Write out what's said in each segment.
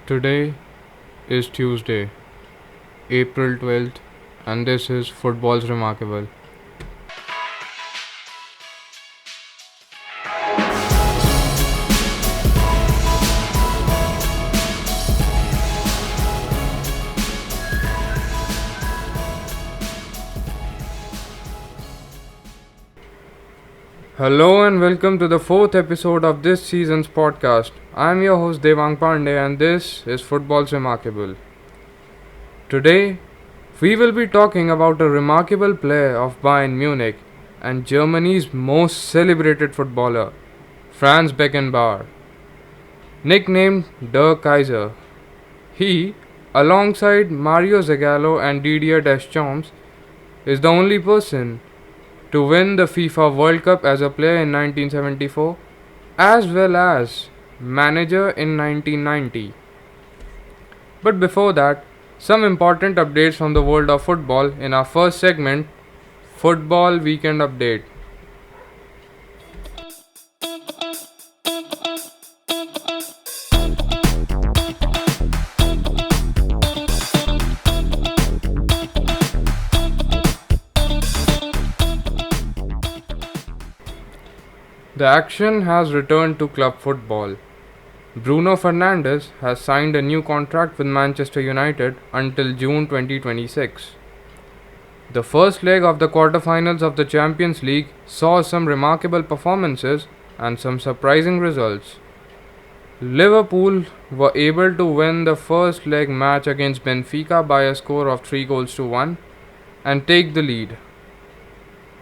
Today is Tuesday, April 12th, and this is Football's Remarkable. Hello and welcome to the fourth episode of this season's podcast. I am your host Devang Pandey and this is Football's Remarkable. Today, we will be talking about a remarkable player of Bayern Munich and Germany's most celebrated footballer, Franz Beckenbauer. Nicknamed Der Kaiser, he, alongside Mario Zagallo and Didier Deschamps, is the only person to win the FIFA World Cup as a player in 1974 as well as manager in 1990. But before that, some important updates from the world of football in our first segment, Football Weekend Update. The action has returned to club football. Bruno Fernandes has signed a new contract with Manchester United until June 2026. The first leg of the quarterfinals of the Champions League saw some remarkable performances and some surprising results. Liverpool were able to win the first leg match against Benfica by a score of 3-1 and take the lead.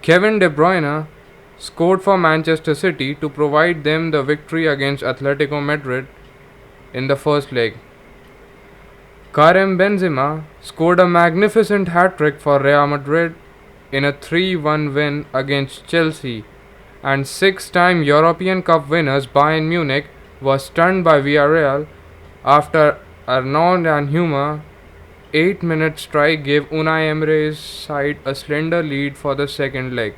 Kevin De Bruyne scored for Manchester City to provide them the victory against Atletico Madrid in the first leg. Karim Benzema scored a magnificent hat-trick for Real Madrid in a 3-1 win against Chelsea, and six-time European Cup winners Bayern Munich was stunned by Villarreal after Arnaud and Humer 8-minute strike gave Unai Emery's side a slender lead for the second leg.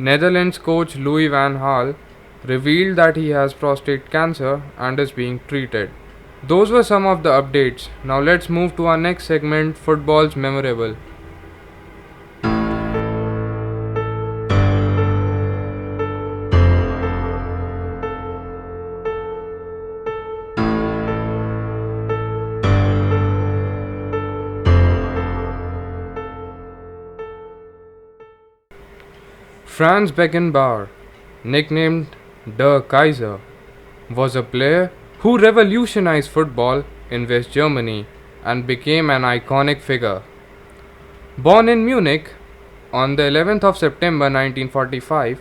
Netherlands coach Louis van Gaal revealed that he has prostate cancer and is being treated. Those were some of the updates. Now let's move to our next segment, Football's Memorable. Franz Beckenbauer, nicknamed Der Kaiser, was a player who revolutionized football in West Germany and became an iconic figure. Born in Munich on the 11th of September 1945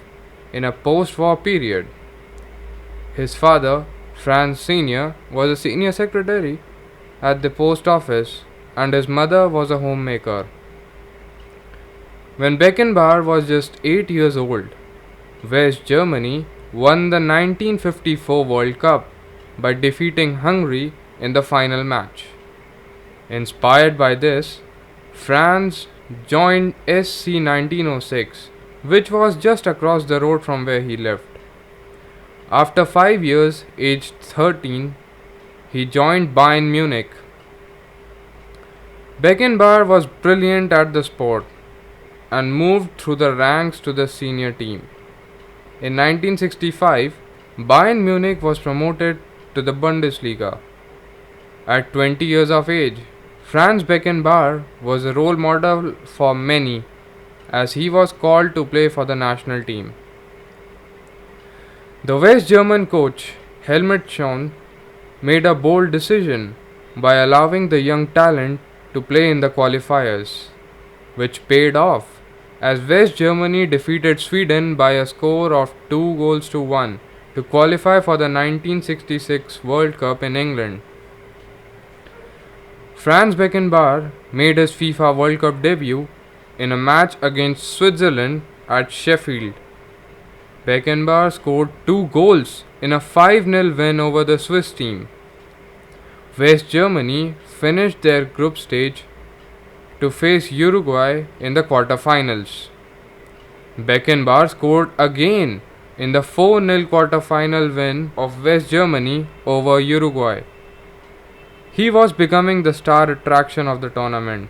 in a post-war period, his father, Franz Sr., was a senior secretary at the post office and his mother was a homemaker. When Beckenbauer was just 8 years old, West Germany won the 1954 World Cup by defeating Hungary in the final match. Inspired by this, Franz joined SC 1906, which was just across the road from where he lived. After 5 years, aged 13, he joined Bayern Munich. Beckenbauer was brilliant at the sport and moved through the ranks to the senior team. In 1965, Bayern Munich was promoted to the Bundesliga. At 20 years of age, Franz Beckenbauer was a role model for many as he was called to play for the national team. The West German coach Helmut Schön made a bold decision by allowing the young talent to play in the qualifiers, which paid off as West Germany defeated Sweden by a score of 2-1 to qualify for the 1966 World Cup in England. Franz Beckenbauer made his FIFA World Cup debut in a match against Switzerland at Sheffield. Beckenbauer scored 2 goals in a 5-0 win over the Swiss team. West Germany finished their group stage to face Uruguay in the quarterfinals. Beckenbauer scored again in the 4-0 quarter-final win of West Germany over Uruguay. He was becoming the star attraction of the tournament.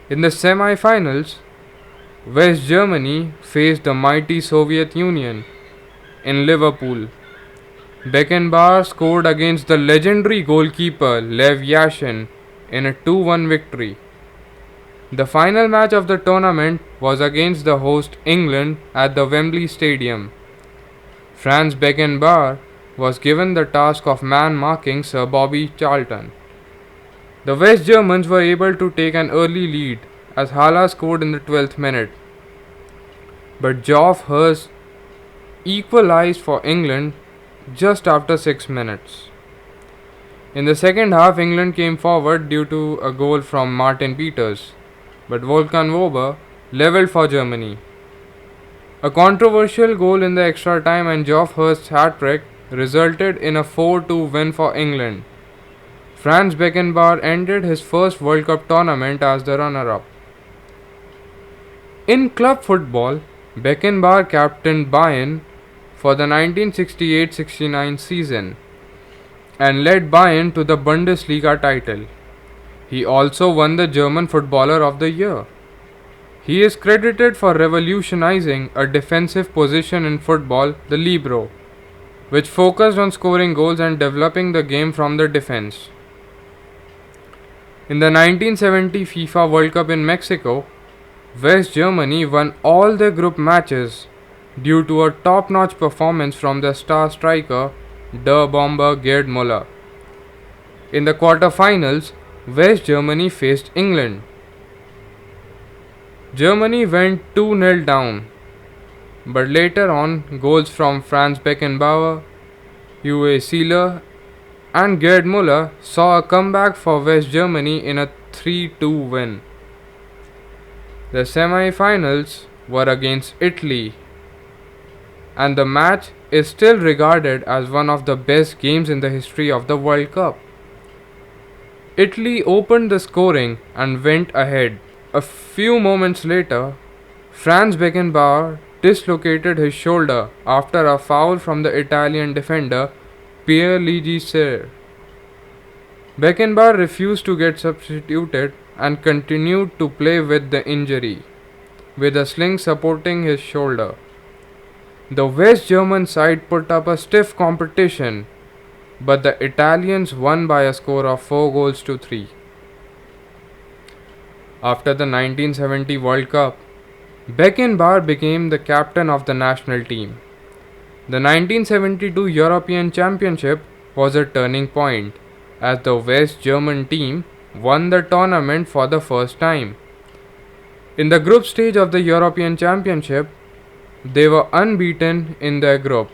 In the semi-finals, West Germany faced the mighty Soviet Union in Liverpool. Beckenbauer scored against the legendary goalkeeper Lev Yashin in a 2-1 victory. The final match of the tournament was against the host England at the Wembley Stadium. Franz Beckenbauer was given the task of man-marking Sir Bobby Charlton. The West Germans were able to take an early lead as Haller scored in the 12th minute. But Geoff Hurst equalized for England just after 6 minutes. In the second half, England came forward due to a goal from Martin Peters, but Volkan Wober levelled for Germany. A controversial goal in the extra time and Geoff Hurst's hat-trick resulted in a 4-2 win for England. Franz Beckenbauer ended his first World Cup tournament as the runner-up. In club football, Beckenbauer captained Bayern for the 1968-69 season and led Bayern to the Bundesliga title. He also won the German Footballer of the Year. He is credited for revolutionizing a defensive position in football, the libero, which focused on scoring goals and developing the game from the defense. In the 1970 FIFA World Cup in Mexico, West Germany won all their group matches due to a top-notch performance from their star striker, Der Bomber Gerd Müller. In the quarter-finals, West Germany faced England. Germany went 2-0 down, but later on, goals from Franz Beckenbauer, Uwe Seeler, and Gerd Müller saw a comeback for West Germany in a 3-2 win. The semi-finals were against Italy, and the match is still regarded as one of the best games in the history of the World Cup. Italy opened the scoring and went ahead. A few moments later, Franz Beckenbauer dislocated his shoulder after a foul from the Italian defender Pierluigi Ser. Beckenbauer refused to get substituted and continued to play with the injury, with a sling supporting his shoulder. The West German side put up a stiff competition, but the Italians won by a score of 4-3. After the 1970 World Cup, Beckenbauer became the captain of the national team. The 1972 European Championship was a turning point, as the West German team won the tournament for the first time. In the group stage of the European Championship, they were unbeaten in their group,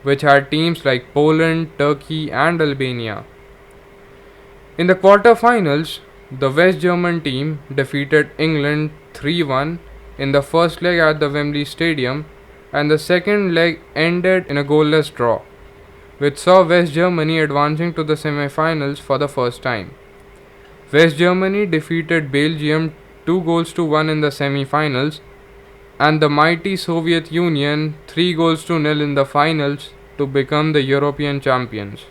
which had teams like Poland, Turkey, and Albania. In the quarter-finals, the West German team defeated England 3-1 in the first leg at the Wembley Stadium, and the second leg ended in a goalless draw, which saw West Germany advancing to the semi-finals for the first time. West Germany defeated Belgium 2-1 in the semi-finals, and the mighty Soviet Union 3-0 in the finals to become the European champions.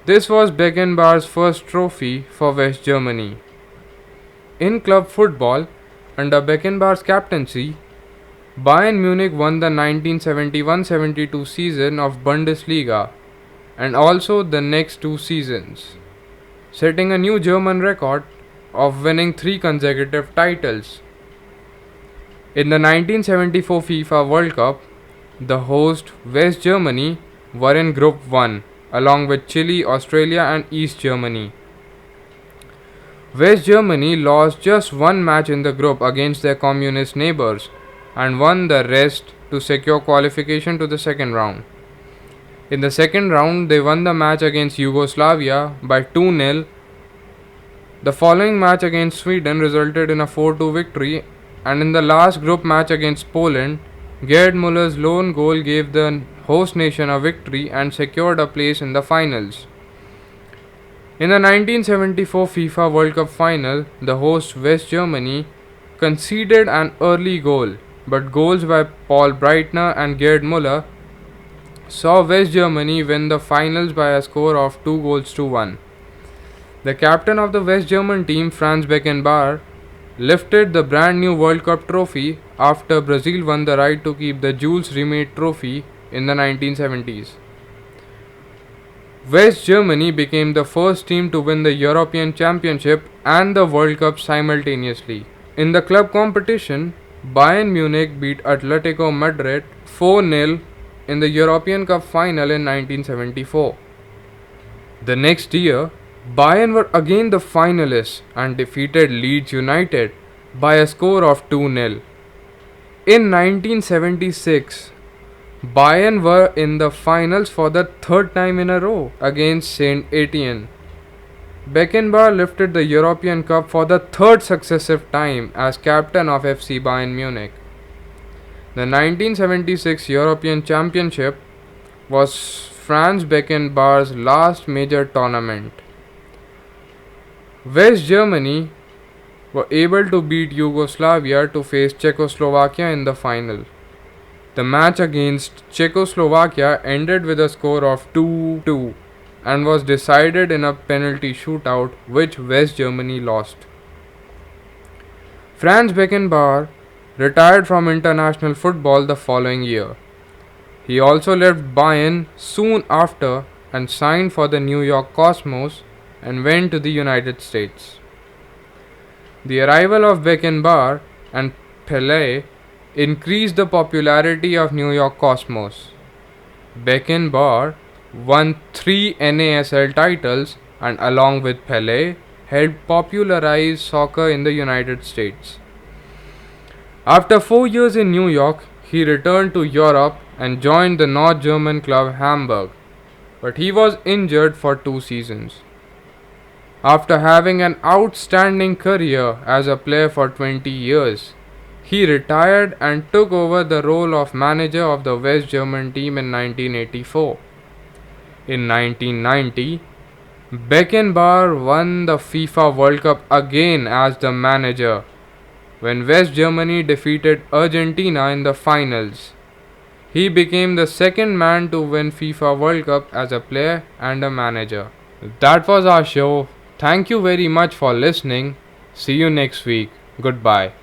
This was Beckenbauer's first trophy for West Germany. In club football, under Beckenbauer's captaincy, Bayern Munich won the 1971-72 season of Bundesliga and also the next two seasons, setting a new German record of winning 3 consecutive titles. In the 1974 FIFA World Cup, the host West Germany were in Group 1 along with Chile, Australia and East Germany. West Germany lost just one match in the group against their communist neighbors and won the rest to secure qualification to the second round. In the second round, they won the match against Yugoslavia by 2-0. The following match against Sweden resulted in a 4-2 victory, and in the last group match against Poland, Gerd Müller's lone goal gave the host nation a victory and secured a place in the finals. In the 1974 FIFA World Cup final, the host West Germany conceded an early goal but goals by Paul Breitner and Gerd Müller saw West Germany win the finals by a score of 2-1. The captain of the West German team, Franz Beckenbauer, lifted the brand new World Cup trophy after Brazil won the right to keep the Jules Rimet trophy in the 1970s. West Germany became the first team to win the European Championship and the World Cup simultaneously. In the club competition, Bayern Munich beat Atletico Madrid 4-0 in the European Cup final in 1974. The next year, Bayern were again the finalists and defeated Leeds United by a score of 2-0. In 1976, Bayern were in the finals for the third time in a row against Saint Etienne. Beckenbauer lifted the European Cup for the third successive time as captain of FC Bayern Munich. The 1976 European Championship was Franz Beckenbauer's last major tournament. West Germany were able to beat Yugoslavia to face Czechoslovakia in the final. The match against Czechoslovakia ended with a score of 2-2 and was decided in a penalty shootout, which West Germany lost. Franz Beckenbauer retired from international football the following year. He also left Bayern soon after and signed for the New York Cosmos and went to the United States. The arrival of Beckenbauer and Pelé increased the popularity of New York Cosmos. Beckenbauer won 3 NASL titles and, along with Pelé, helped popularize soccer in the United States. After 4 years in New York, he returned to Europe and joined the North German club Hamburg, but he was injured for 2 seasons. After having an outstanding career as a player for 20 years, he retired and took over the role of manager of the West German team in 1984. In 1990, Beckenbauer won the FIFA World Cup again as the manager when West Germany defeated Argentina in the finals. He became the second man to win FIFA World Cup as a player and a manager. That was our show. Thank you very much for listening. See you next week. Goodbye.